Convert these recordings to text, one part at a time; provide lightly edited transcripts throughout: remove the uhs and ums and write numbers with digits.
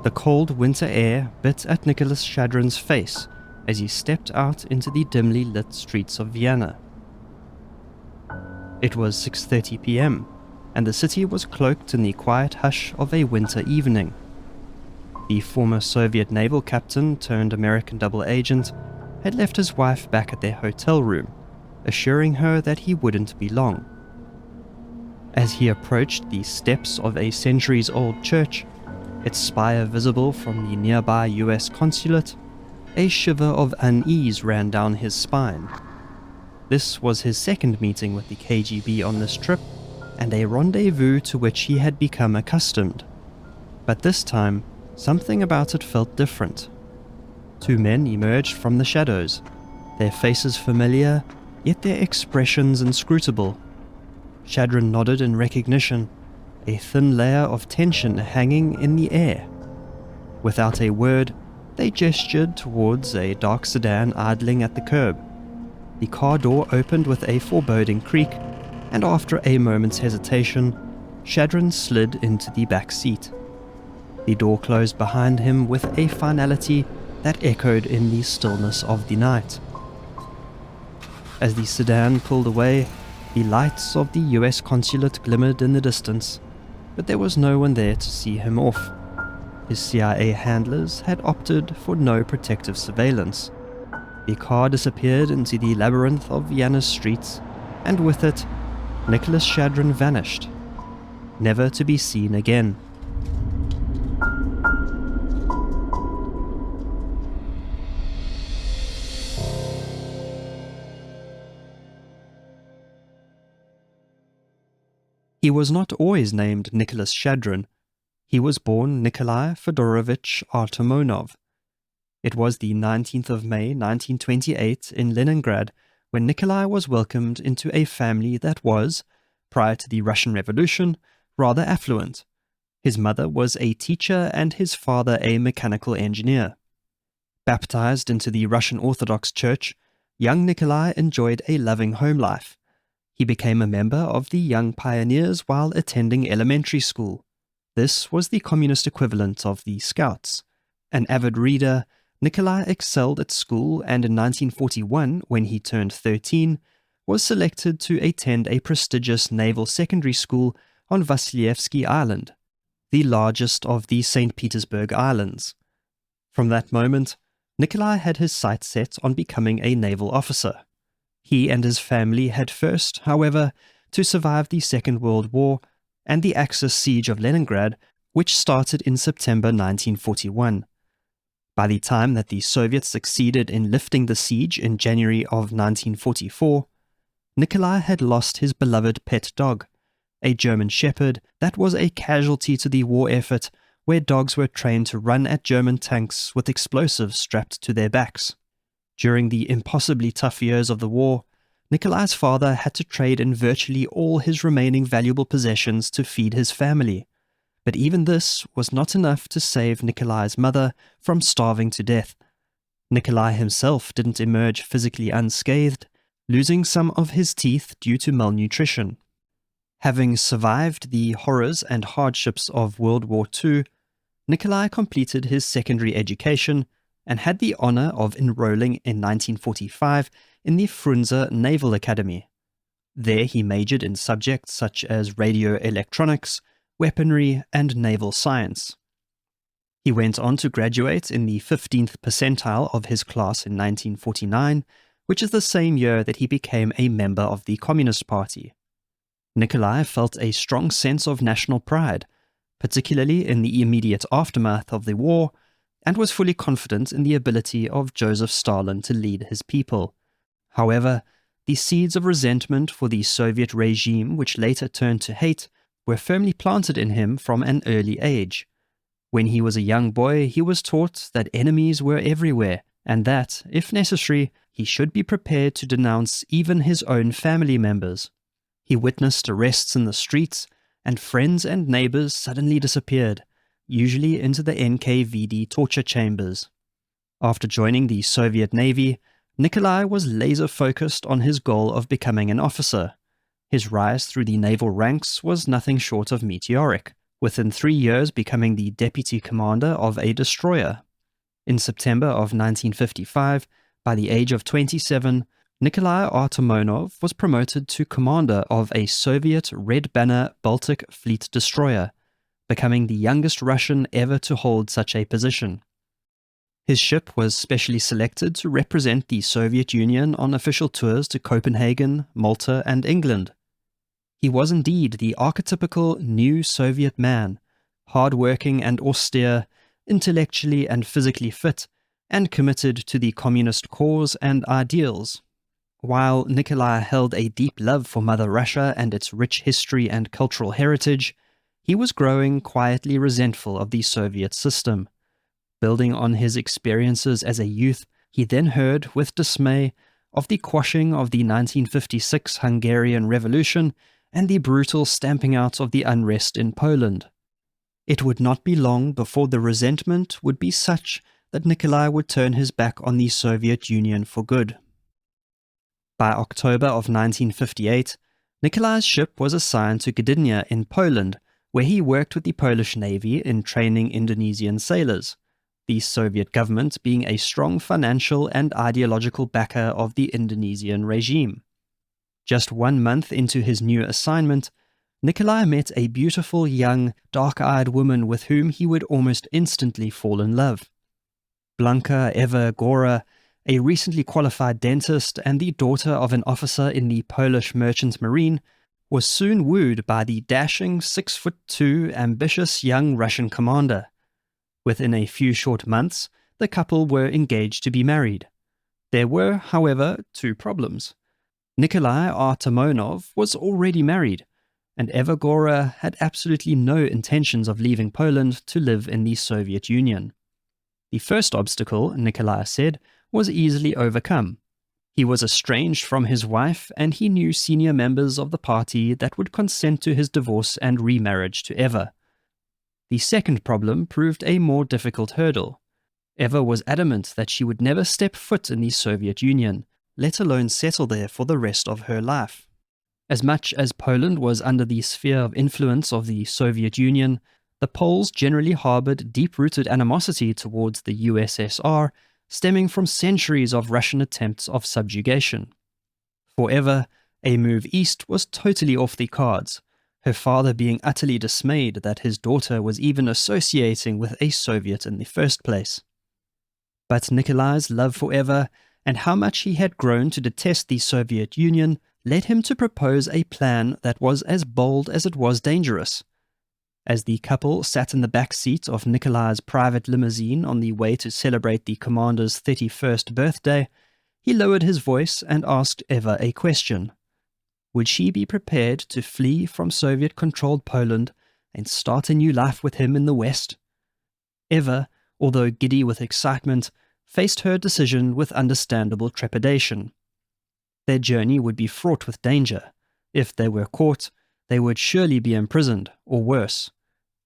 The cold winter air bit at Nicholas Shadrin's face as he stepped out into the dimly lit streets of Vienna. It was 6:30 p.m., and the city was cloaked in the quiet hush of a winter evening. The former Soviet naval captain turned American double agent had left his wife back at their hotel room, assuring her that he wouldn't be long. As he approached the steps of a centuries-old church, its spire visible from the nearby US consulate, a shiver of unease ran down his spine. This was his second meeting with the KGB on this trip, and a rendezvous to which he had become accustomed. But this time, something about it felt different. Two men emerged from the shadows, their faces familiar, yet their expressions inscrutable. Shadrin nodded in recognition, a thin layer of tension hanging in the air. Without a word, they gestured towards a dark sedan idling at the curb. The car door opened with a foreboding creak, and after a moment's hesitation, Shadrin slid into the back seat. The door closed behind him with a finality that echoed in the stillness of the night. As the sedan pulled away, the lights of the US consulate glimmered in the distance, but there was no one there to see him off. His CIA handlers had opted for no protective surveillance. The car disappeared into the labyrinth of Vienna's streets, and with it, Nicholas Shadrin vanished, never to be seen again. He was not always named Nicholas Shadrin. He was born Nikolai Fedorovich Artamonov. It was the 19th of May 1928 in Leningrad when Nikolai was welcomed into a family that was, prior to the Russian Revolution, rather affluent. His mother was a teacher and his father a mechanical engineer. Baptized into the Russian Orthodox Church, young Nikolai enjoyed a loving home life. He became a member of the Young Pioneers while attending elementary school. This was the communist equivalent of the Scouts. An avid reader, Nikolai excelled at school, and in 1941, when he turned 13, was selected to attend a prestigious naval secondary school on Vasilyevsky Island, the largest of the St. Petersburg Islands. From that moment, Nikolai had his sights set on becoming a naval officer. He and his family had first, however, to survive the Second World War and the Axis siege of Leningrad, which started in September 1941. By the time that the Soviets succeeded in lifting the siege in January of 1944, Nikolai had lost his beloved pet dog, a German shepherd that was a casualty to the war effort, where dogs were trained to run at German tanks with explosives strapped to their backs. During the impossibly tough years of the war, Nikolai's father had to trade in virtually all his remaining valuable possessions to feed his family. But even this was not enough to save Nikolai's mother from starving to death. Nikolai himself didn't emerge physically unscathed, losing some of his teeth due to malnutrition. Having survived the horrors and hardships of World War II, Nikolai completed his secondary education and had the honor of enrolling in 1945 in the Frunze Naval Academy. There he majored in subjects such as radio electronics, weaponry, and naval science. He went on to graduate in the 15th percentile of his class in 1949, which is the same year that he became a member of the Communist Party. Nikolai felt a strong sense of national pride, particularly in the immediate aftermath of the war, and was fully confident in the ability of Joseph Stalin to lead his people. However, the seeds of resentment for the Soviet regime, which later turned to hate, were firmly planted in him from an early age. When he was a young boy, he was taught that enemies were everywhere, and that, if necessary, he should be prepared to denounce even his own family members. He witnessed arrests in the streets, and friends and neighbors suddenly disappeared, usually into the NKVD torture chambers. After joining the Soviet Navy, Nikolai was laser-focused on his goal of becoming an officer. His rise through the naval ranks was nothing short of meteoric, within 3 years becoming the deputy commander of a destroyer. In September of 1955, by the age of 27, Nikolai Artamonov was promoted to commander of a Soviet Red Banner Baltic Fleet destroyer, becoming the youngest Russian ever to hold such a position. His ship was specially selected to represent the Soviet Union on official tours to Copenhagen, Malta, and England. He was indeed the archetypical new Soviet man, hard-working and austere, intellectually and physically fit, and committed to the communist cause and ideals. While Nikolai held a deep love for Mother Russia and its rich history and cultural heritage, he was growing quietly resentful of the Soviet system. Building on his experiences as a youth, he then heard with dismay of the quashing of the 1956 Hungarian Revolution and the brutal stamping out of the unrest in Poland. It would not be long before the resentment would be such that Nikolai would turn his back on the Soviet Union for good. By October of 1958, Nikolai's ship was assigned to Gdynia in Poland, where he worked with the Polish Navy in training Indonesian sailors, the Soviet government being a strong financial and ideological backer of the Indonesian regime. Just 1 month into his new assignment, Nikolai met a beautiful, young, dark-eyed woman with whom he would almost instantly fall in love. Blanka Eva Gora, a recently qualified dentist and the daughter of an officer in the Polish Merchant Marine, was soon wooed by the dashing 6'2" ambitious young Russian commander. Within a few short months, the couple were engaged to be married. There were, however, 2 problems. Nikolai Artamonov was already married, and Eva Gora had absolutely no intentions of leaving Poland to live in the Soviet Union. The first obstacle, Nikolai said, was easily overcome. He was estranged from his wife, and he knew senior members of the party that would consent to his divorce and remarriage to Eva. The second problem proved a more difficult hurdle. Eva was adamant that she would never step foot in the Soviet Union, let alone settle there for the rest of her life. As much as Poland was under the sphere of influence of the Soviet Union, the Poles generally harbored deep-rooted animosity towards the USSR, stemming from centuries of Russian attempts of subjugation. For Eva, a move east was totally off the cards, her father being utterly dismayed that his daughter was even associating with a Soviet in the first place. But Nikolai's love for Eva, and how much he had grown to detest the Soviet Union, led him to propose a plan that was as bold as it was dangerous. As the couple sat in the back seat of Nikolai's private limousine on the way to celebrate the commander's 31st birthday, he lowered his voice and asked Eva a question. Would she be prepared to flee from Soviet-controlled Poland and start a new life with him in the West? Eva, although giddy with excitement, faced her decision with understandable trepidation. Their journey would be fraught with danger. If they were caught, they would surely be imprisoned, or worse.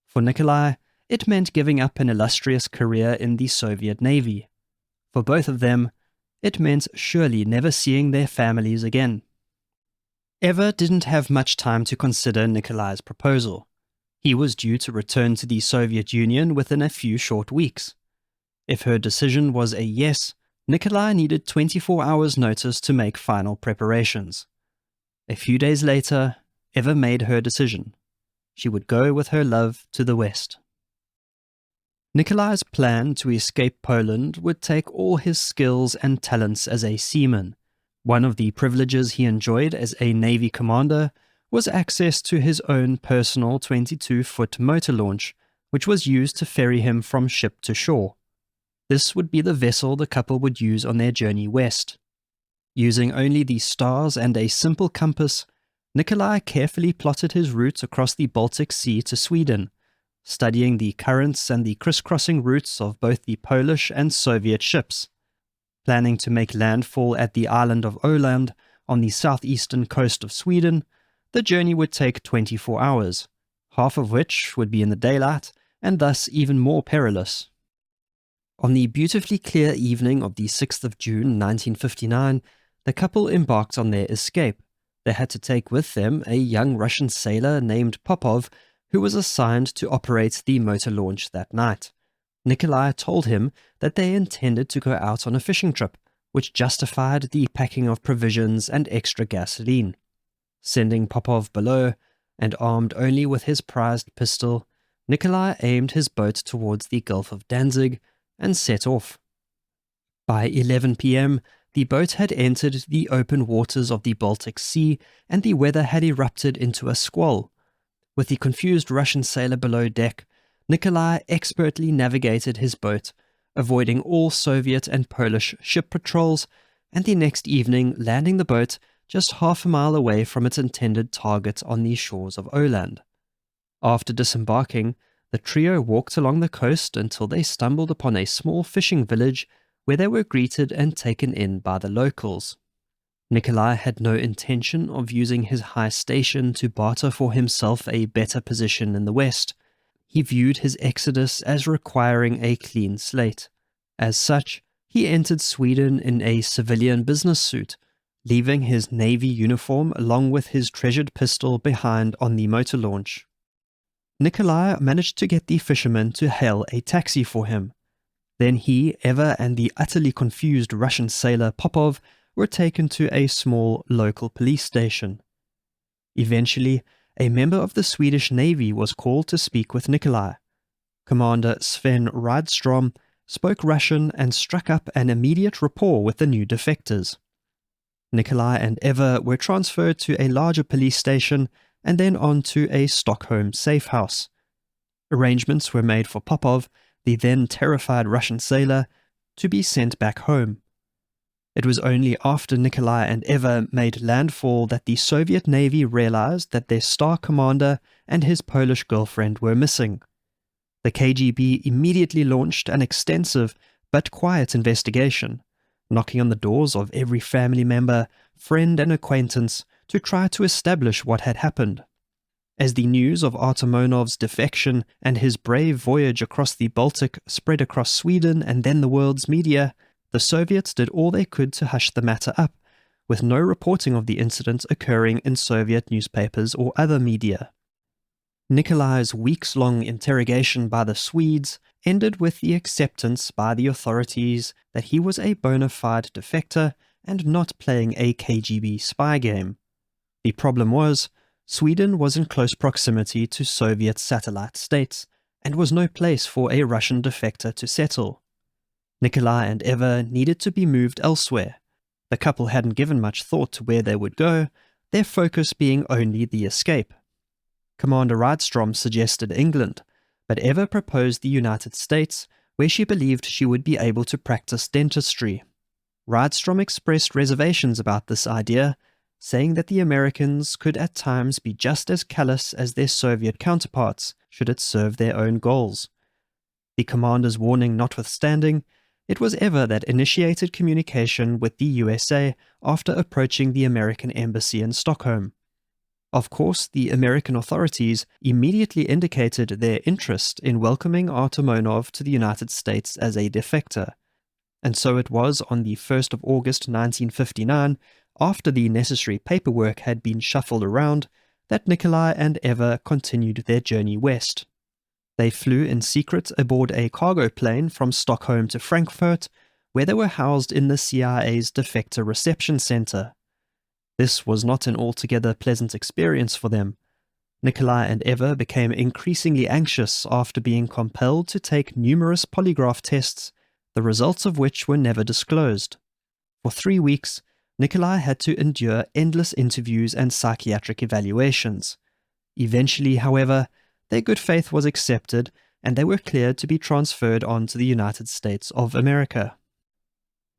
For Nikolai, it meant giving up an illustrious career in the Soviet Navy. For both of them, it meant surely never seeing their families again. Eva didn't have much time to consider Nikolai's proposal. He was due to return to the Soviet Union within a few short weeks. If her decision was a yes, Nikolai needed 24 hours' notice to make final preparations. A few days later, Eva made her decision. She would go with her love to the West. Nikolai's plan to escape Poland would take all his skills and talents as a seaman. One of the privileges he enjoyed as a Navy commander was access to his own personal 22-foot motor launch, which was used to ferry him from ship to shore. This would be the vessel the couple would use on their journey west. Using only the stars and a simple compass, Nikolai carefully plotted his route across the Baltic Sea to Sweden, studying the currents and the crisscrossing routes of both the Polish and Soviet ships. Planning to make landfall at the island of Åland on the southeastern coast of Sweden, the journey would take 24 hours, half of which would be in the daylight, and thus even more perilous. On the beautifully clear evening of the 6th of June 1959, the couple embarked on their escape. They had to take with them a young Russian sailor named Popov, who was assigned to operate the motor launch that night. Nikolai told him that they intended to go out on a fishing trip, which justified the packing of provisions and extra gasoline. Sending Popov below, and armed only with his prized pistol, Nikolai aimed his boat towards the Gulf of Danzig and set off. By 11 p.m., the boat had entered the open waters of the Baltic Sea, and the weather had erupted into a squall. With the confused Russian sailor below deck, Nikolai expertly navigated his boat, avoiding all Soviet and Polish ship patrols, and the next evening landing the boat just half a mile away from its intended target on the shores of Åland. After disembarking, the trio walked along the coast until they stumbled upon a small fishing village where they were greeted and taken in by the locals. Nikolai had no intention of using his high station to barter for himself a better position in the West. He viewed his exodus as requiring a clean slate. As such, he entered Sweden in a civilian business suit, leaving his Navy uniform along with his treasured pistol behind on the motor launch. Nikolai managed to get the fisherman to hail a taxi for him. Then he, Eva, and the utterly confused Russian sailor Popov were taken to a small local police station. Eventually, a member of the Swedish Navy was called to speak with Nikolai. Commander Sven Rydstrom spoke Russian and struck up an immediate rapport with the new defectors. Nikolai and Eva were transferred to a larger police station and then on to a Stockholm safe house. Arrangements were made for Popov, the then terrified Russian sailor, to be sent back home. It was only after Nikolai and Eva made landfall that the Soviet Navy realized that their star commander and his Polish girlfriend were missing. The KGB immediately launched an extensive but quiet investigation, knocking on the doors of every family member, friend and acquaintance to try to establish what had happened. As the news of Artamonov's defection and his brave voyage across the Baltic spread across Sweden and then the world's media, the Soviets did all they could to hush the matter up, with no reporting of the incident occurring in Soviet newspapers or other media. Nikolai's weeks-long interrogation by the Swedes ended with the acceptance by the authorities that he was a bona fide defector and not playing a KGB spy game. The problem was, Sweden was in close proximity to Soviet satellite states and was no place for a Russian defector to settle. Nikolai and Eva needed to be moved elsewhere. The couple hadn't given much thought to where they would go, their focus being only the escape. Commander Rydstrom suggested England, but Eva proposed the United States, where she believed she would be able to practice dentistry. Rydstrom expressed reservations about this idea, saying that the Americans could at times be just as callous as their Soviet counterparts, should it serve their own goals. The commander's warning notwithstanding, it was Eva that initiated communication with the USA after approaching the American embassy in Stockholm. Of course, the American authorities immediately indicated their interest in welcoming Artamonov to the United States as a defector, and so it was on the 1st of August 1959, after the necessary paperwork had been shuffled around, that Nikolai and Eva continued their journey west. They flew in secret aboard a cargo plane from Stockholm to Frankfurt, where they were housed in the CIA's defector reception center. This was not an altogether pleasant experience for them. Nikolai and Eva became increasingly anxious after being compelled to take numerous polygraph tests, the results of which were never disclosed. For 3 weeks, Nikolai had to endure endless interviews and psychiatric evaluations. Eventually, however, their good faith was accepted and they were cleared to be transferred on to the United States of America.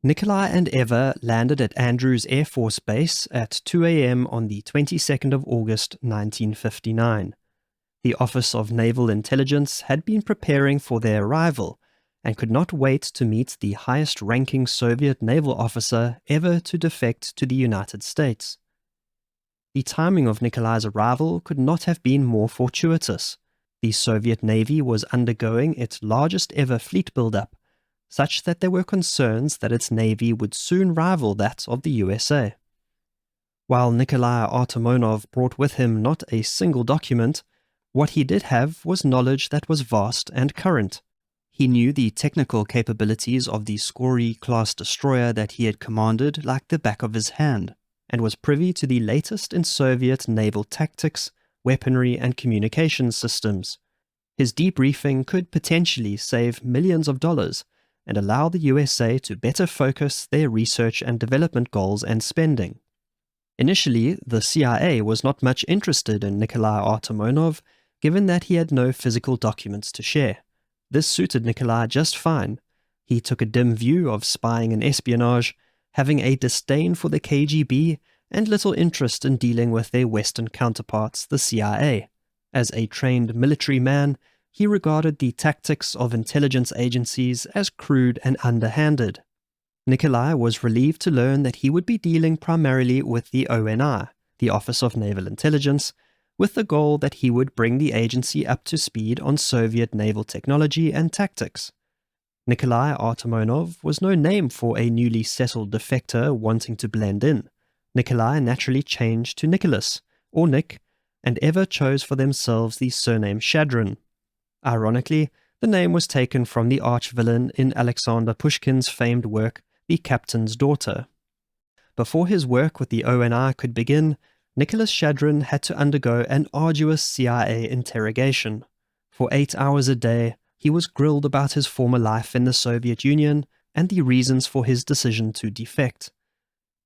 Nikolai and Eva landed at Andrews Air Force Base at 2 a.m. on the 22nd of August 1959. The Office of Naval Intelligence had been preparing for their arrival and could not wait to meet the highest-ranking Soviet naval officer ever to defect to the United States. The timing of Nikolai's arrival could not have been more fortuitous. The Soviet Navy was undergoing its largest ever fleet buildup, such that there were concerns that its navy would soon rival that of the USA. While Nikolai Artamonov brought with him not a single document, What he did have was knowledge that was vast and current. He knew the technical capabilities of the Skori-class destroyer that he had commanded like the back of his hand, and was privy to the latest in Soviet naval tactics, weaponry, and communications systems. His debriefing could potentially save millions of dollars and allow the USA to better focus their research and development goals and spending. Initially, the CIA was not much interested in Nikolai Artamonov, given that he had no physical documents to share. This suited Nikolai just fine. He took a dim view of spying and espionage, having a disdain for the KGB and little interest in dealing with their Western counterparts, the CIA. As a trained military man, he regarded the tactics of intelligence agencies as crude and underhanded. Nikolai was relieved to learn that he would be dealing primarily with the ONI, the Office of Naval Intelligence, with the goal that he would bring the agency up to speed on Soviet naval technology and tactics. Nikolai Artamonov was no name for a newly settled defector wanting to blend in. Nikolai naturally changed to Nicholas, or Nick, and ever chose for themselves the surname Shadrin. Ironically, the name was taken from the arch-villain in Alexander Pushkin's famed work, The Captain's Daughter. Before his work with the ONI could begin, Nicholas Shadrin had to undergo an arduous CIA interrogation. For 8 hours a day, he was grilled about his former life in the Soviet Union and the reasons for his decision to defect.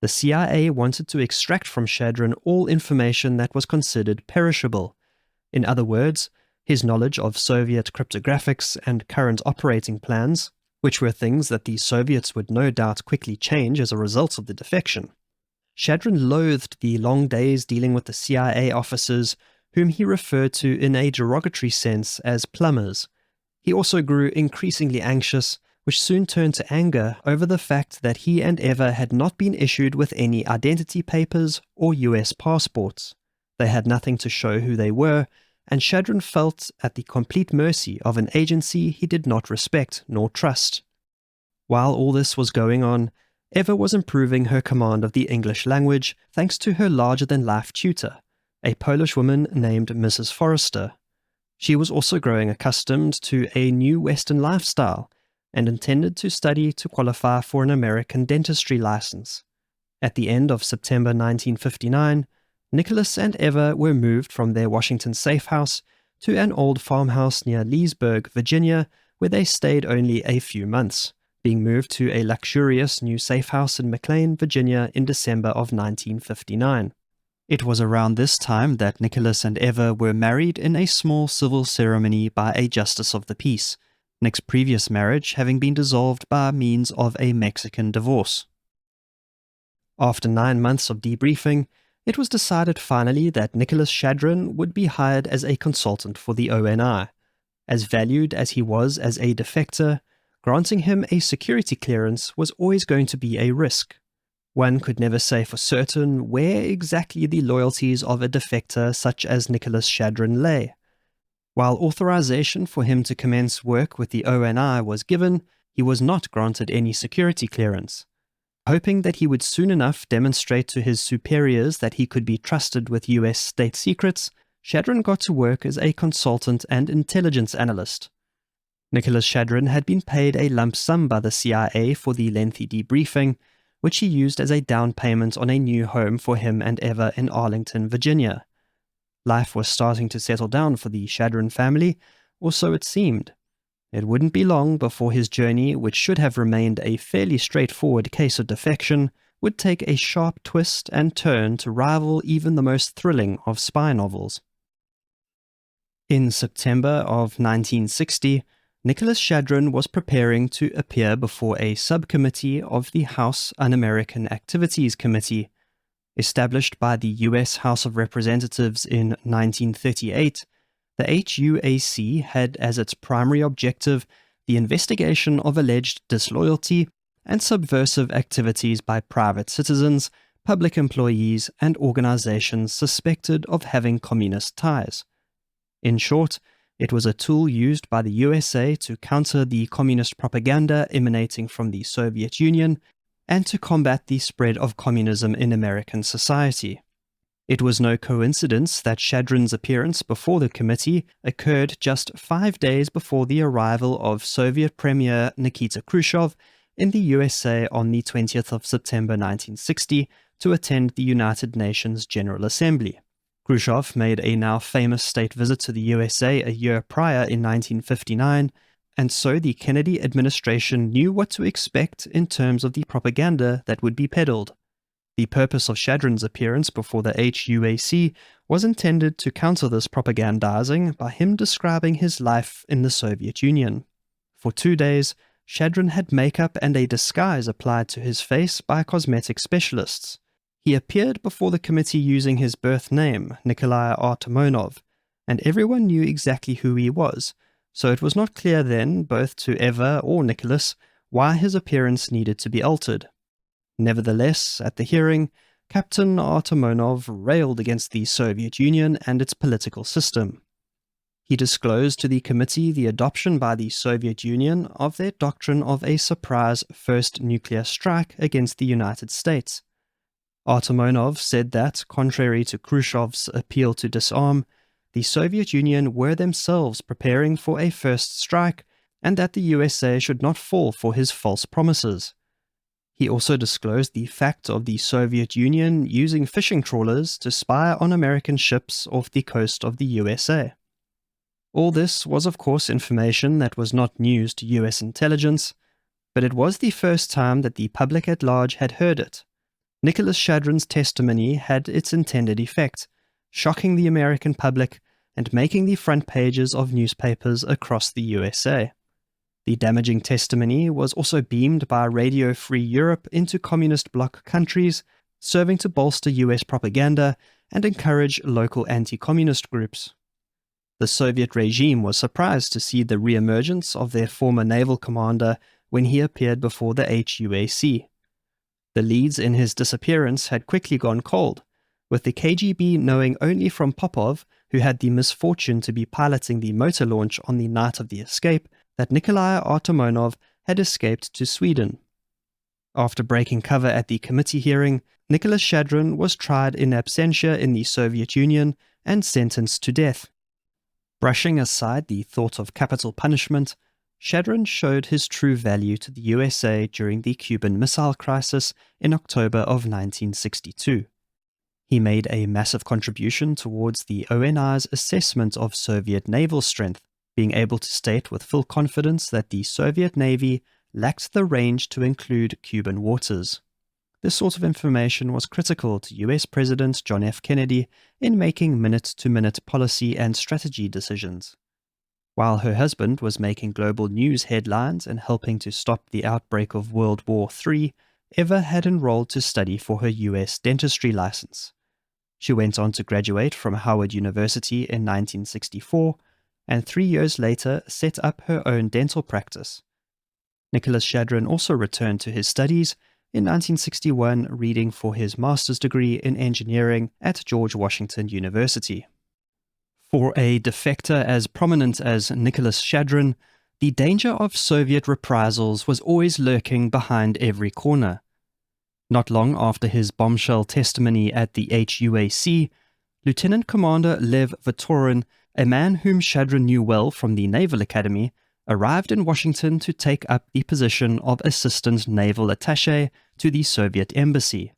The CIA wanted to extract from Shadrin all information that was considered perishable. In other words, his knowledge of Soviet cryptographics and current operating plans, which were things that the Soviets would no doubt quickly change as a result of the defection. Shadrin loathed the long days dealing with the CIA officers, whom he referred to in a derogatory sense as plumbers. He also grew increasingly anxious, which soon turned to anger over the fact that he and Eva had not been issued with any identity papers or US passports. They had nothing to show who they were, and Shadrin felt at the complete mercy of an agency he did not respect nor trust. While all this was going on, Eva was improving her command of the English language thanks to her larger-than-life tutor, a Polish woman named Mrs. Forrester. She was also growing accustomed to a new Western lifestyle and intended to study to qualify for an American dentistry license. At the end of September 1959, Nicholas and Eva were moved from their Washington safe house to an old farmhouse near Leesburg, Virginia, where they stayed only a few months, being moved to a luxurious new safe house in McLean, Virginia in December of 1959. It was around this time that Nicholas and Eva were married in a small civil ceremony by a justice of the peace, Nick's previous marriage having been dissolved by means of a Mexican divorce. After 9 months of debriefing, it was decided finally that Nicholas Shadrin would be hired as a consultant for the ONI. As valued as he was as a defector, granting him a security clearance was always going to be a risk. One could never say for certain where exactly the loyalties of a defector such as Nicholas Shadrin lay. While authorization for him to commence work with the ONI was given, he was not granted any security clearance. Hoping that he would soon enough demonstrate to his superiors that he could be trusted with US state secrets, Shadrin got to work as a consultant and intelligence analyst. Nicholas Shadrin had been paid a lump sum by the CIA for the lengthy debriefing, which he used as a down payment on a new home for him and Eva in Arlington, Virginia. Life was starting to settle down for the Shadrin family, or so it seemed. It wouldn't be long before his journey, which should have remained a fairly straightforward case of defection, would take a sharp twist and turn to rival even the most thrilling of spy novels. In September of 1960, Nicholas Shadrin was preparing to appear before a subcommittee of the House Un-American Activities Committee. Established by the U.S. House of Representatives in 1938, the HUAC had as its primary objective the investigation of alleged disloyalty and subversive activities by private citizens, public employees, and organizations suspected of having communist ties. In short, it was a tool used by the USA to counter the communist propaganda emanating from the Soviet Union and to combat the spread of communism in American society. It was no coincidence that Shadrin's appearance before the committee occurred just 5 days before the arrival of Soviet Premier Nikita Khrushchev in the USA on the 20th of September 1960 to attend the United Nations General Assembly. Khrushchev made a now famous state visit to the USA a year prior in 1959, and so the Kennedy administration knew what to expect in terms of the propaganda that would be peddled. The purpose of Shadrin's appearance before the HUAC was intended to counter this propagandizing by him describing his life in the Soviet Union. For 2 days, Shadrin had makeup and a disguise applied to his face by cosmetic specialists. He appeared before the committee using his birth name, Nikolai Artamonov, and everyone knew exactly who he was, so it was not clear then, both to Eva or Nicholas, why his appearance needed to be altered. Nevertheless, at the hearing, Captain Artamonov railed against the Soviet Union and its political system. He disclosed to the committee the adoption by the Soviet Union of their doctrine of a surprise first nuclear strike against the United States. Artamonov said that, contrary to Khrushchev's appeal to disarm, the Soviet Union were themselves preparing for a first strike and that the USA should not fall for his false promises. He also disclosed the fact of the Soviet Union using fishing trawlers to spy on American ships off the coast of the USA. All this was, of course, information that was not news to US intelligence, but it was the first time that the public at large had heard it. Nicholas Shadrin's testimony had its intended effect, shocking the American public and making the front pages of newspapers across the USA. The damaging testimony was also beamed by Radio Free Europe into communist bloc countries, serving to bolster US propaganda and encourage local anti-communist groups. The Soviet regime was surprised to see the re-emergence of their former naval commander when he appeared before the HUAC. The leads in his disappearance had quickly gone cold, with the KGB knowing only from Popov, who had the misfortune to be piloting the motor launch on the night of the escape, that Nikolai Artamonov had escaped to Sweden. After breaking cover at the committee hearing, Nicholas Shadrin was tried in absentia in the Soviet Union and sentenced to death. Brushing aside the thought of capital punishment, Shadrin showed his true value to the USA during the Cuban Missile Crisis in October of 1962. He made a massive contribution towards the ONI's assessment of Soviet naval strength, being able to state with full confidence that the Soviet Navy lacked the range to include Cuban waters. This sort of information was critical to US President John F. Kennedy in making minute-to-minute policy and strategy decisions. While her husband was making global news headlines and helping to stop the outbreak of World War III, Eva had enrolled to study for her US dentistry license. She went on to graduate from Howard University in 1964, and 3 years later set up her own dental practice. Nicholas Shadrin also returned to his studies in 1961, reading for his master's degree in engineering at George Washington University. For a defector as prominent as Nicholas Shadrin, the danger of Soviet reprisals was always lurking behind every corner. Not long after his bombshell testimony at the HUAC, Lieutenant Commander Lev Vitorin, a man whom Shadrin knew well from the Naval Academy, arrived in Washington to take up the position of Assistant Naval Attaché to the Soviet Embassy.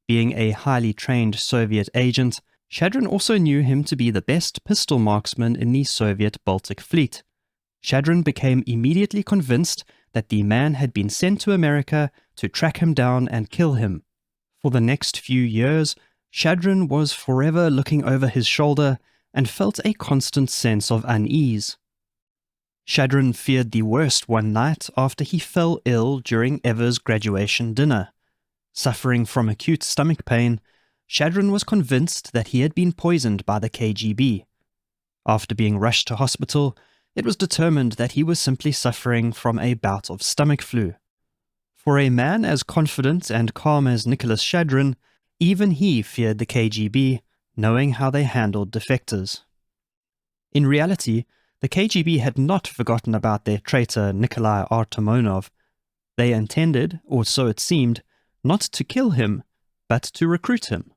Being a highly trained Soviet agent, Shadrin also knew him to be the best pistol marksman in the Soviet Baltic Fleet. Shadrin became immediately convinced that the man had been sent to America to track him down and kill him. For the next few years, Shadrin was forever looking over his shoulder and felt a constant sense of unease. Shadrin feared the worst one night after he fell ill during Eva's graduation dinner. Suffering from acute stomach pain, Shadrin was convinced that he had been poisoned by the KGB. After being rushed to hospital, it was determined that he was simply suffering from a bout of stomach flu. For a man as confident and calm as Nicholas Shadrin, even he feared the KGB, knowing how they handled defectors. In reality, the KGB had not forgotten about their traitor Nikolai Artamonov. They intended, or so it seemed, not to kill him, but to recruit him.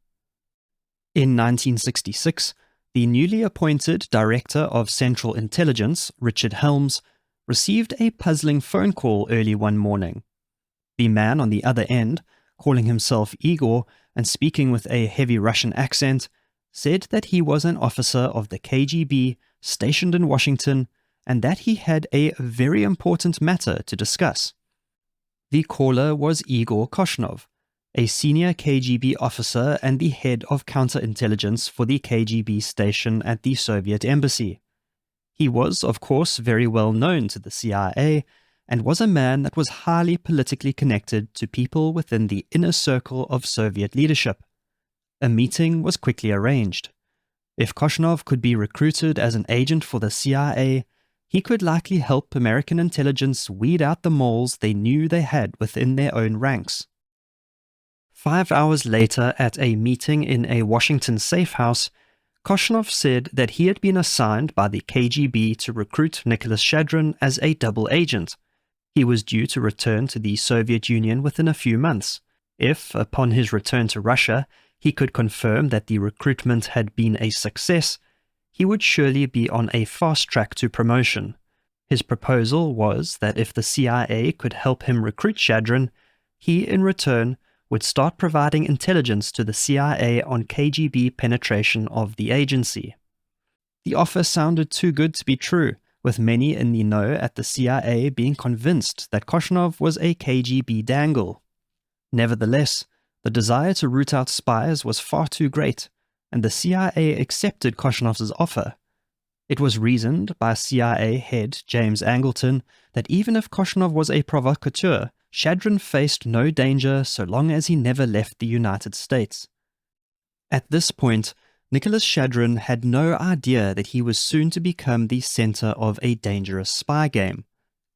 In 1966, the newly appointed Director of Central Intelligence, Richard Helms, received a puzzling phone call early one morning. The man on the other end, calling himself Igor and speaking with a heavy Russian accent, said that he was an officer of the KGB stationed in Washington and that he had a very important matter to discuss. The caller was Igor Koshnov, a senior KGB officer and the head of counterintelligence for the KGB station at the Soviet embassy. He was, of course, very well known to the CIA and was a man that was highly politically connected to people within the inner circle of Soviet leadership. A meeting was quickly arranged. If Koshnov could be recruited as an agent for the CIA, he could likely help American intelligence weed out the moles they knew they had within their own ranks. 5 hours later, at a meeting in a Washington safe house, Koshnov said that he had been assigned by the KGB to recruit Nicholas Shadrin as a double agent. He was due to return to the Soviet Union within a few months. If, upon his return to Russia, he could confirm that the recruitment had been a success, he would surely be on a fast track to promotion. His proposal was that if the CIA could help him recruit Shadrin, he, in return, would start providing intelligence to the CIA on KGB penetration of the agency. The offer sounded too good to be true, with many in the know at the CIA being convinced that Koshnov was a KGB dangle. Nevertheless, the desire to root out spies was far too great, and the CIA accepted Koshnov's offer. It was reasoned by CIA head James Angleton that even if Koshnov was a provocateur, Shadrin faced no danger so long as he never left the United States. At this point, Nicholas Shadrin had no idea that he was soon to become the center of a dangerous spy game.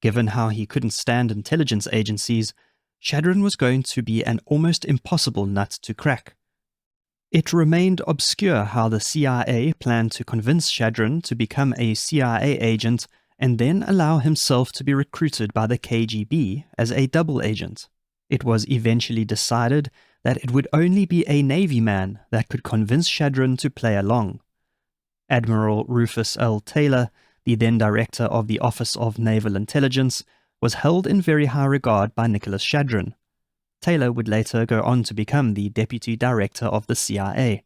Given how he couldn't stand intelligence agencies, Shadrin was going to be an almost impossible nut to crack. It remained obscure how the CIA planned to convince Shadrin to become a CIA agent and then allow himself to be recruited by the KGB as a double agent. It was eventually decided that it would only be a Navy man that could convince Shadrin to play along. Admiral Rufus L. Taylor, the then director of the Office of Naval Intelligence, was held in very high regard by Nicholas Shadrin. Taylor would later go on to become the deputy director of the CIA.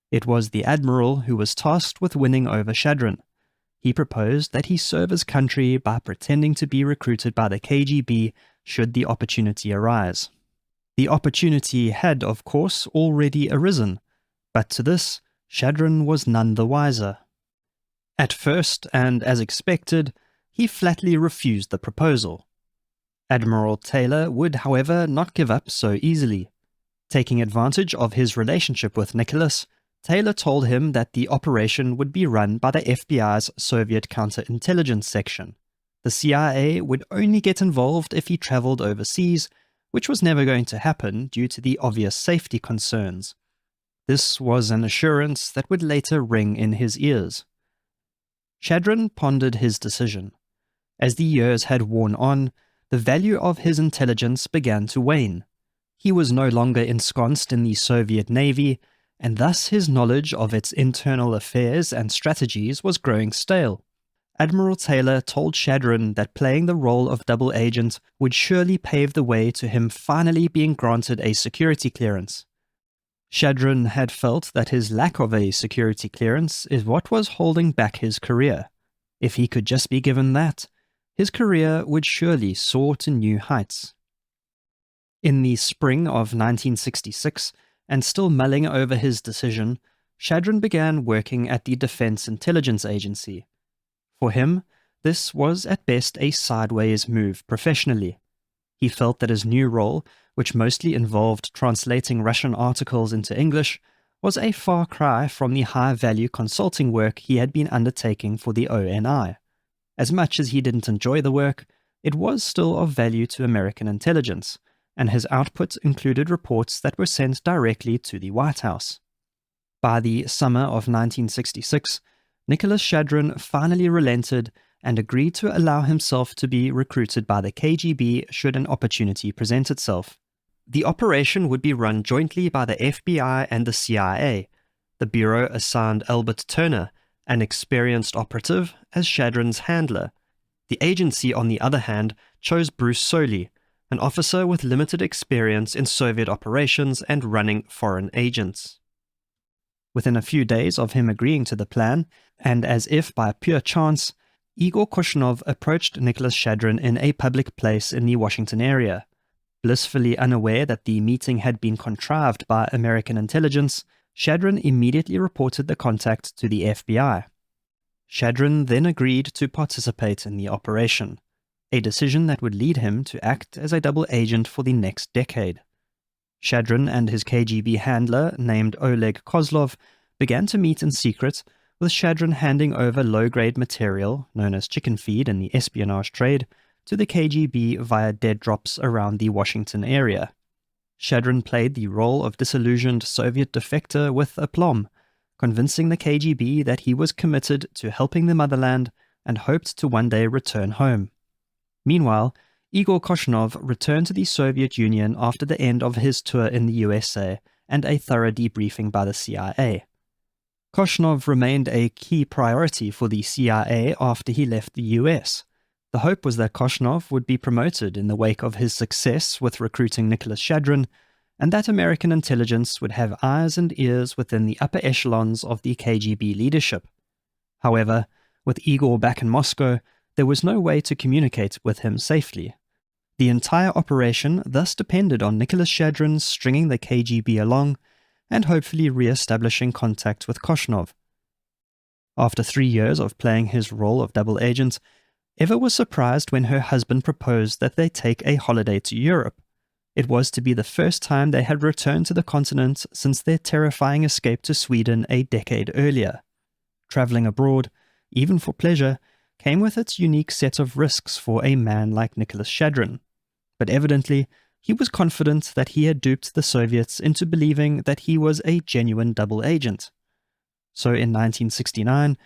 It was the admiral who was tasked with winning over Shadrin. He proposed that he serve his country by pretending to be recruited by the KGB should the opportunity arise. The opportunity had, of course, already arisen, but to this, Shadrin was none the wiser. At first, and as expected, he flatly refused the proposal. Admiral Taylor would, however, not give up so easily. Taking advantage of his relationship with Nicholas, Taylor told him that the operation would be run by the FBI's Soviet counterintelligence section. The CIA would only get involved if he traveled overseas, which was never going to happen due to the obvious safety concerns. This was an assurance that would later ring in his ears. Shadrin pondered his decision. As the years had worn on, the value of his intelligence began to wane. He was no longer ensconced in the Soviet Navy, and thus his knowledge of its internal affairs and strategies was growing stale. Admiral Taylor told Shadrin that playing the role of double agent would surely pave the way to him finally being granted a security clearance. Shadrin had felt that his lack of a security clearance is what was holding back his career. If he could just be given that, his career would surely soar to new heights. In the spring of 1966, and still mulling over his decision, Shadrin began working at the Defense Intelligence Agency. For him, this was at best a sideways move professionally. He felt that his new role, which mostly involved translating Russian articles into English, was a far cry from the high-value consulting work he had been undertaking for the ONI. As much as he didn't enjoy the work, it was still of value to American intelligence, and his output included reports that were sent directly to the White House. By the summer of 1966, Nicholas Shadrin finally relented and agreed to allow himself to be recruited by the KGB should an opportunity present itself. The operation would be run jointly by the FBI and the CIA. The bureau assigned Albert Turner, an experienced operative, as Shadrin's handler. The agency, on the other hand, chose Bruce Soley, an officer with limited experience in Soviet operations and running foreign agents. Within a few days of him agreeing to the plan, and as if by pure chance, Igor Korshunov approached Nicholas Shadrin in a public place in the Washington area. Blissfully unaware that the meeting had been contrived by American intelligence, Shadrin immediately reported the contact to the FBI. Shadrin then agreed to participate in the operation, a decision that would lead him to act as a double agent for the next decade. Shadrin and his KGB handler, named Oleg Kozlov, began to meet in secret, with Shadrin handing over low-grade material, known as chicken feed in the espionage trade, to the KGB via dead drops around the Washington area. Shadrin played the role of disillusioned Soviet defector with aplomb, convincing the KGB that he was committed to helping the motherland and hoped to one day return home. Meanwhile, Igor Korshunov returned to the Soviet Union after the end of his tour in the USA and a thorough debriefing by the CIA. Korshunov remained a key priority for the CIA after he left the US. The hope was that Korshunov would be promoted in the wake of his success with recruiting Nicholas Shadrin, and that American intelligence would have eyes and ears within the upper echelons of the KGB leadership. However, with Igor back in Moscow, there was no way to communicate with him safely. The entire operation thus depended on Nicholas Shadrin stringing the KGB along and hopefully re-establishing contact with Korshunov. After 3 years of playing his role of double agent, Eva was surprised when her husband proposed that they take a holiday to Europe. It was to be the first time they had returned to the continent since their terrifying escape to Sweden a decade earlier. Traveling abroad, even for pleasure, came with its unique set of risks for a man like Nicholas Shadrin. But evidently, he was confident that he had duped the Soviets into believing that he was a genuine double agent. So in 1969,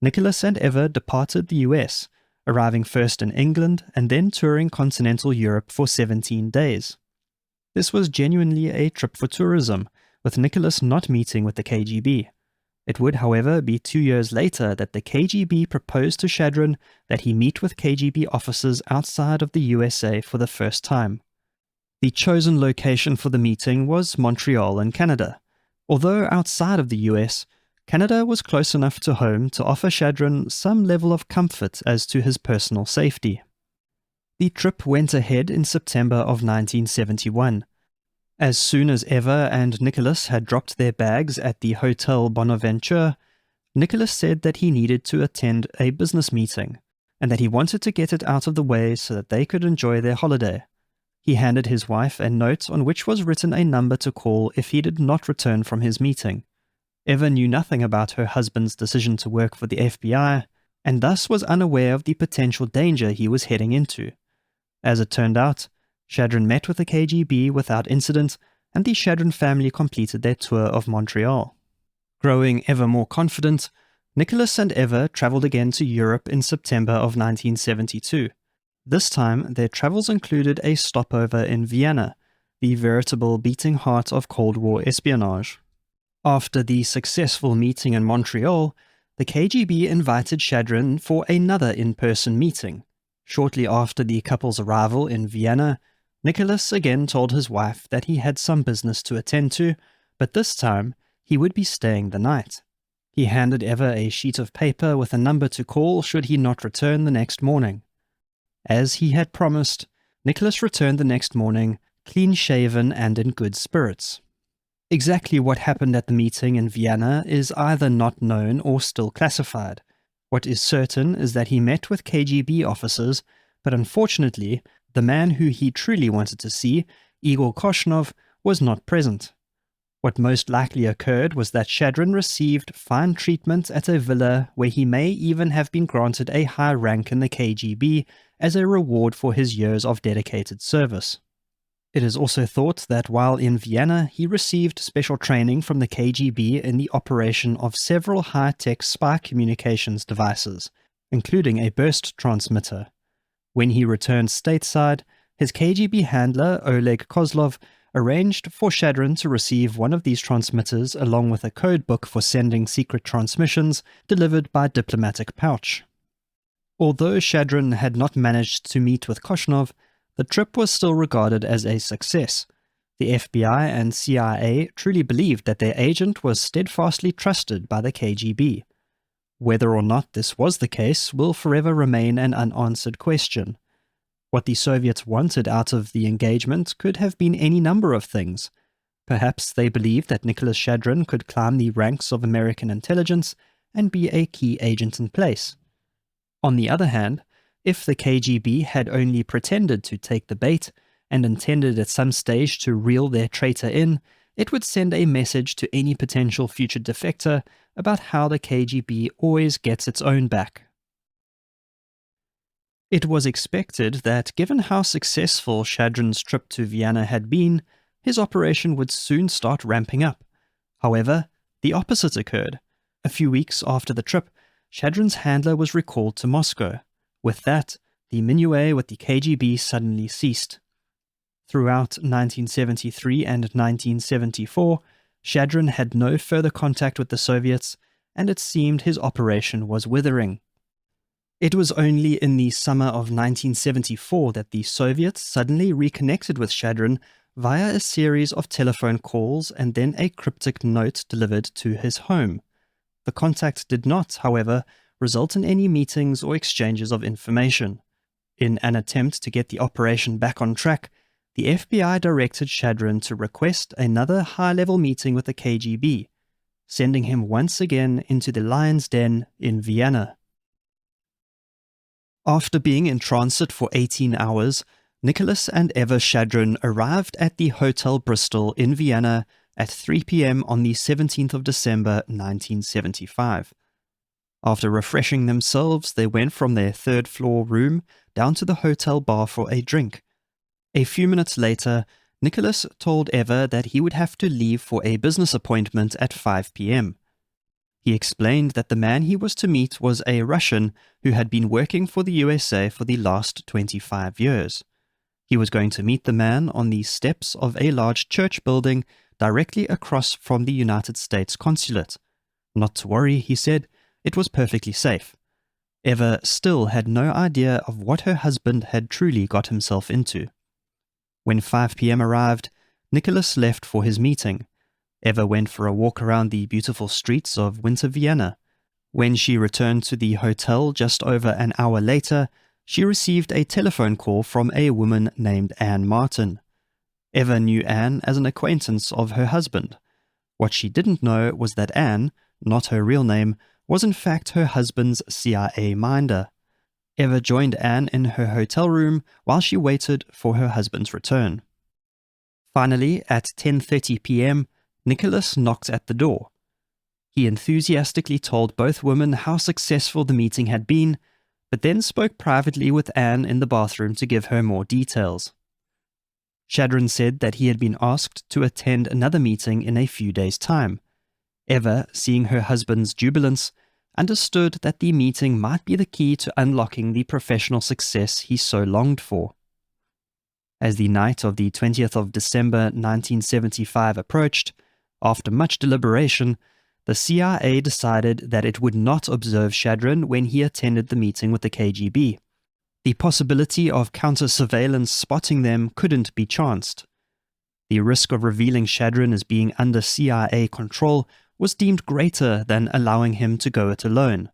Nicholas and Eva departed the US, arriving first in England and then touring continental Europe for 17 days. This was genuinely a trip for tourism, with Nicholas not meeting with the KGB. It would, however, be 2 years later that the KGB proposed to Shadrin that he meet with KGB officers outside of the USA for the first time. The chosen location for the meeting was Montreal in Canada. Although outside of the US, Canada was close enough to home to offer Shadrin some level of comfort as to his personal safety. The trip went ahead in September of 1971. As soon as Eva and Nicholas had dropped their bags at the Hotel Bonaventure, Nicholas said that he needed to attend a business meeting, and that he wanted to get it out of the way so that they could enjoy their holiday. He handed his wife a note on which was written a number to call if he did not return from his meeting. Eva knew nothing about her husband's decision to work for the FBI, and thus was unaware of the potential danger he was heading into. As it turned out, Shadrin met with the KGB without incident, and the Shadrin family completed their tour of Montreal. Growing ever more confident, Nicholas and Eva traveled again to Europe in September of 1972. This time, their travels included a stopover in Vienna, the veritable beating heart of Cold War espionage. After the successful meeting in Montreal, the KGB invited Shadrin for another in-person meeting. Shortly after the couple's arrival in Vienna, Nicholas again told his wife that he had some business to attend to, but this time he would be staying the night. He handed Eva a sheet of paper with a number to call should he not return the next morning. As he had promised, Nicholas returned the next morning, clean-shaven and in good spirits. Exactly what happened at the meeting in Vienna is either not known or still classified. What is certain is that he met with KGB officers, but unfortunately, the man who he truly wanted to see, Igor Korshunov, was not present. What most likely occurred was that Shadrin received fine treatment at a villa where he may even have been granted a high rank in the KGB as a reward for his years of dedicated service. It is also thought that while in Vienna, he received special training from the KGB in the operation of several high-tech spy communications devices, including a burst transmitter. When he returned stateside, his KGB handler, Oleg Kozlov, arranged for Shadrin to receive one of these transmitters along with a code book for sending secret transmissions delivered by diplomatic pouch. Although Shadrin had not managed to meet with Koshnov, the trip was still regarded as a success. The FBI and CIA truly believed that their agent was steadfastly trusted by the KGB. Whether or not this was the case will forever remain an unanswered question. What the Soviets wanted out of the engagement could have been any number of things. Perhaps they believed that Nicholas Shadrin could climb the ranks of American intelligence and be a key agent in place. On the other hand, if the KGB had only pretended to take the bait and intended at some stage to reel their traitor in, it would send a message to any potential future defector about how the KGB always gets its own back. It was expected that, given how successful Shadrin's trip to Vienna had been, his operation would soon start ramping up. However, the opposite occurred. A few weeks after the trip, Shadrin's handler was recalled to Moscow. With that, the minuet with the KGB suddenly ceased. Throughout 1973 and 1974, Shadrin had no further contact with the Soviets, and it seemed his operation was withering. It was only in the summer of 1974 that the Soviets suddenly reconnected with Shadrin via a series of telephone calls and then a cryptic note delivered to his home. The contact did not, however, result in any meetings or exchanges of information. In an attempt to get the operation back on track, the FBI directed Shadrin to request another high-level meeting with the KGB, sending him once again into the lion's den in Vienna. After being in transit for 18 hours, Nicholas and Eva Shadrin arrived at the Hotel Bristol in Vienna at 3 p.m. on the 17th of December 1975. After refreshing themselves, they went from their third-floor room down to the hotel bar for a drink. A few minutes later, Nicholas told Eva that he would have to leave for a business appointment at 5 p.m. He explained that the man he was to meet was a Russian who had been working for the USA for the last 25 years. He was going to meet the man on the steps of a large church building directly across from the United States consulate. Not to worry, he said, it was perfectly safe. Eva still had no idea of what her husband had truly got himself into. When 5 p.m. arrived, Nicholas left for his meeting. Eva went for a walk around the beautiful streets of winter Vienna. When she returned to the hotel just over an hour later, she received a telephone call from a woman named Anne Martin. Eva knew Anne as an acquaintance of her husband. What she didn't know was that Anne, not her real name, was in fact her husband's CIA minder. Eva joined Anne in her hotel room while she waited for her husband's return. Finally, at 10:30 p.m., Nicholas knocked at the door. He enthusiastically told both women how successful the meeting had been, but then spoke privately with Anne in the bathroom to give her more details. Shadrin said that he had been asked to attend another meeting in a few days' time. Eva, seeing her husband's jubilance, understood that the meeting might be the key to unlocking the professional success he so longed for. As the night of the 20th of December 1975 approached, after much deliberation, the CIA decided that it would not observe Shadrin when he attended the meeting with the KGB. The possibility of counter-surveillance spotting them couldn't be chanced. The risk of revealing Shadrin as being under CIA control was deemed greater than allowing him to go it alone.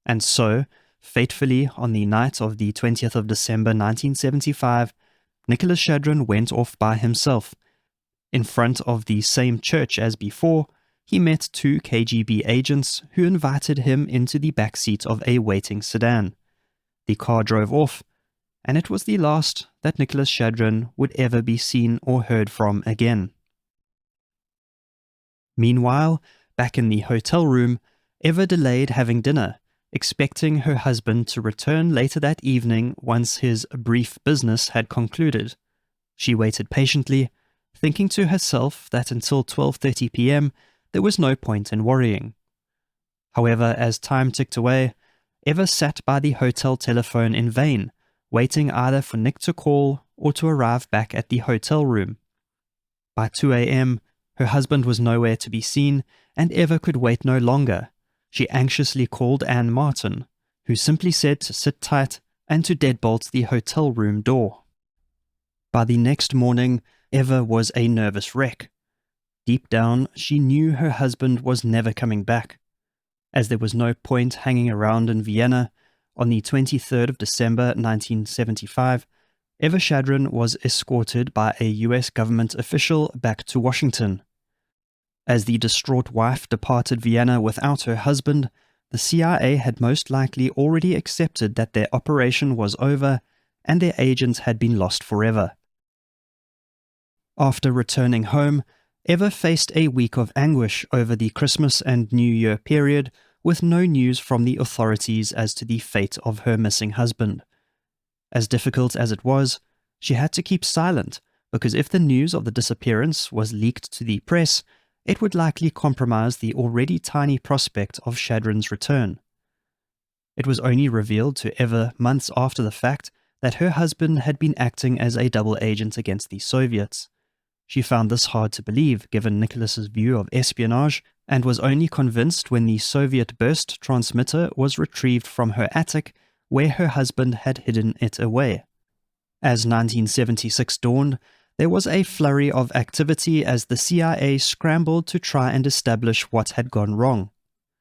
And so, fatefully, on the night of the 20th of December 1975, Nicholas Shadrin went off by himself. In front of the same church as before, he met two KGB agents who invited him into the backseat of a waiting sedan. The car drove off, and it was the last that Nicholas Shadrin would ever be seen or heard from again. Meanwhile, back in the hotel room, Eva delayed having dinner, expecting her husband to return later that evening once his brief business had concluded. She waited patiently, thinking to herself that until 12:30 p.m. there was no point in worrying. However, as time ticked away, Eva sat by the hotel telephone in vain, waiting either for Nick to call or to arrive back at the hotel room. By 2 a.m., her husband was nowhere to be seen, and Eva could wait no longer. She anxiously called Anne Martin, who simply said to sit tight and to deadbolt the hotel room door. By the next morning, Eva was a nervous wreck. Deep down, she knew her husband was never coming back. As there was no point hanging around in Vienna, on the 23rd of December 1975, Eva Shadrin was escorted by a US government official back to Washington. As the distraught wife departed Vienna without her husband, the CIA had most likely already accepted that their operation was over and their agents had been lost forever. After returning home, Eva faced a week of anguish over the Christmas and New Year period, with no news from the authorities as to the fate of her missing husband. As difficult as it was, she had to keep silent, because if the news of the disappearance was leaked to the press, it would likely compromise the already tiny prospect of Shadrin's return. It was only revealed to Eva months after the fact that her husband had been acting as a double agent against the Soviets. She found this hard to believe given Nicholas's view of espionage, and was only convinced when the Soviet burst transmitter was retrieved from her attic, where her husband had hidden it away. As 1976 dawned, there was a flurry of activity as the CIA scrambled to try and establish what had gone wrong.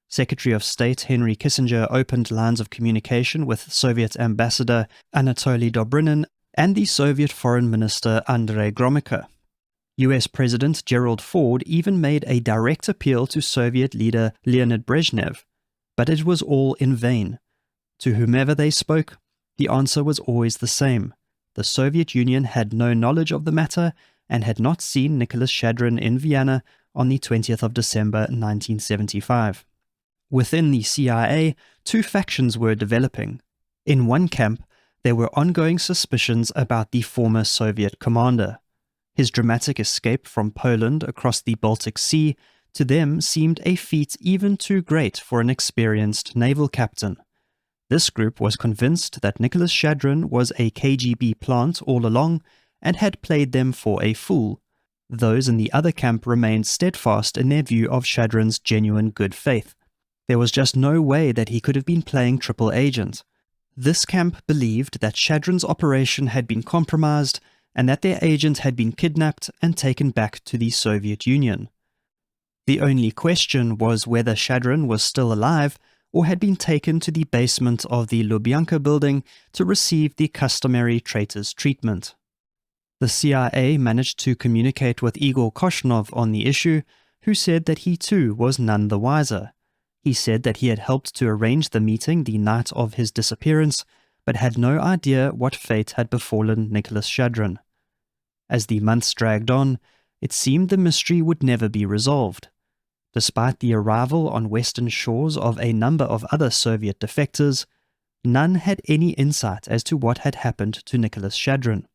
Secretary of State Henry Kissinger opened lines of communication with Soviet Ambassador Anatoly Dobrinin and the Soviet Foreign Minister Andrei Gromyko. US President Gerald Ford even made a direct appeal to Soviet leader Leonid Brezhnev, but it was all in vain. To whomever they spoke, the answer was always the same. The Soviet Union had no knowledge of the matter and had not seen Nicholas Shadrin in Vienna on the 20th of December 1975. Within the CIA, two factions were developing. In one camp, there were ongoing suspicions about the former Soviet commander. His dramatic escape from Poland across the Baltic Sea to them seemed a feat even too great for an experienced naval captain. This group was convinced that Nicholas Shadrin was a KGB plant all along and had played them for a fool. Those in the other camp remained steadfast in their view of Shadrin's genuine good faith. There was just no way that he could have been playing triple agent. This camp believed that Shadrin's operation had been compromised and that their agent had been kidnapped and taken back to the Soviet Union. The only question was whether Shadrin was still alive or had been taken to the basement of the Lubyanka building to receive the customary traitor's treatment. The CIA managed to communicate with Igor Koshnov on the issue, who said that he too was none the wiser. He said that he had helped to arrange the meeting the night of his disappearance, but had no idea what fate had befallen Nicholas Shadrin. As the months dragged on, it seemed the mystery would never be resolved. Despite the arrival on western shores of a number of other Soviet defectors, none had any insight as to what had happened to Nicholas Shadrin.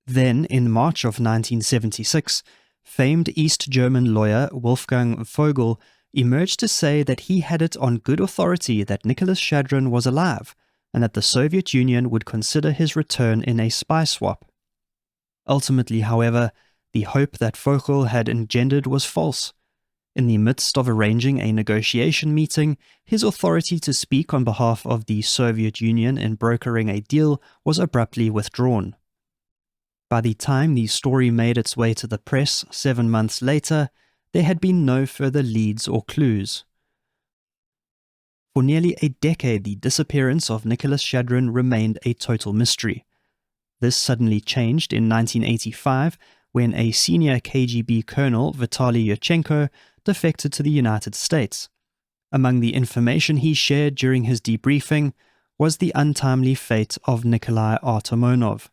Then, in March of 1976, famed East German lawyer Wolfgang Vogel emerged to say that he had it on good authority that Nicholas Shadrin was alive and that the Soviet Union would consider his return in a spy swap. Ultimately, however, the hope that Vogel had engendered was false. In the midst of arranging a negotiation meeting, his authority to speak on behalf of the Soviet Union in brokering a deal was abruptly withdrawn. By the time the story made its way to the press 7 months later, there had been no further leads or clues. For nearly a decade, the disappearance of Nicholas Shadrin remained a total mystery. This suddenly changed in 1985 when a senior KGB colonel, Vitaly Yurchenko, defected to the United States. Among the information he shared during his debriefing was the untimely fate of Nikolai Artamonov.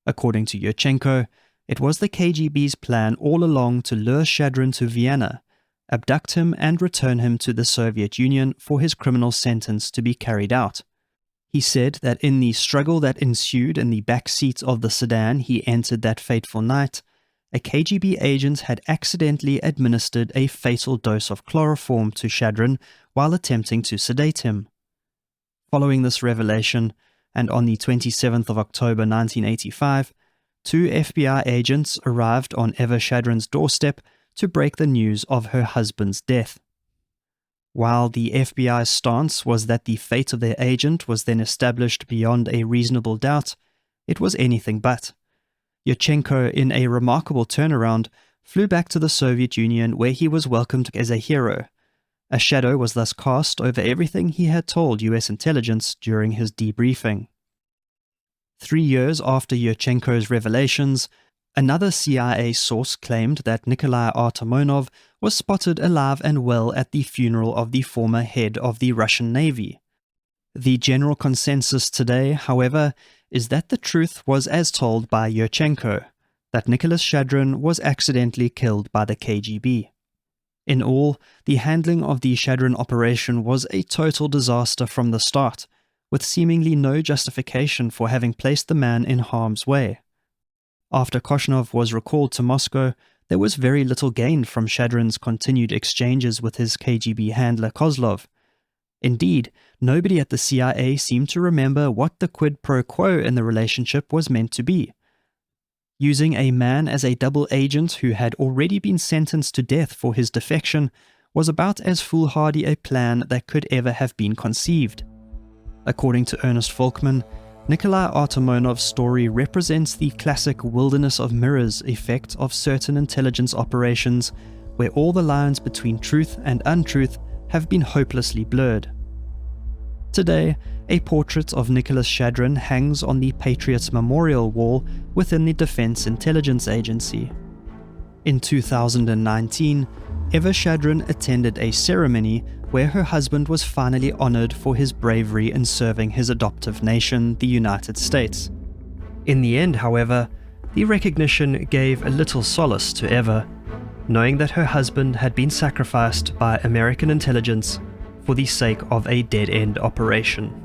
According to Yurchenko, it was the KGB's plan all along to lure Shadrin to Vienna, abduct him and return him to the Soviet Union for his criminal sentence to be carried out. He said that in the struggle that ensued in the back seat of the sedan he entered that fateful night, a KGB agent had accidentally administered a fatal dose of chloroform to Shadrin while attempting to sedate him. Following this revelation, and on the 27th of October 1985, 2 FBI agents arrived on Eva Shadrin's doorstep to break the news of her husband's death. While the FBI's stance was that the fate of their agent was then established beyond a reasonable doubt, it was anything but. Yurchenko, in a remarkable turnaround, flew back to the Soviet Union where he was welcomed as a hero. A shadow was thus cast over everything he had told US intelligence during his debriefing. 3 years after Yurchenko's revelations, another CIA source claimed that Nikolai Artamonov was spotted alive and well at the funeral of the former head of the Russian Navy. The general consensus today, however, is that the truth was as told by Yurchenko, that Nicholas Shadrin was accidentally killed by the KGB. In all, the handling of the Shadrin operation was a total disaster from the start, with seemingly no justification for having placed the man in harm's way. After Koshnov was recalled to Moscow, there was very little gained from Shadrin's continued exchanges with his KGB handler Kozlov. Indeed, nobody at the CIA seemed to remember what the quid pro quo in the relationship was meant to be. Using a man as a double agent who had already been sentenced to death for his defection was about as foolhardy a plan that could ever have been conceived. According to Ernest Folkman, Nikolai Artamonov's story represents the classic wilderness of mirrors effect of certain intelligence operations where all the lines between truth and untruth have been hopelessly blurred. Today, a portrait of Nicholas Shadrin hangs on the Patriots Memorial Wall within the Defense Intelligence Agency. In 2019, Eva Shadrin attended a ceremony where her husband was finally honored for his bravery in serving his adoptive nation, the United States. In the end, however, the recognition gave a little solace to Eva, knowing that her husband had been sacrificed by American intelligence for the sake of a dead-end operation.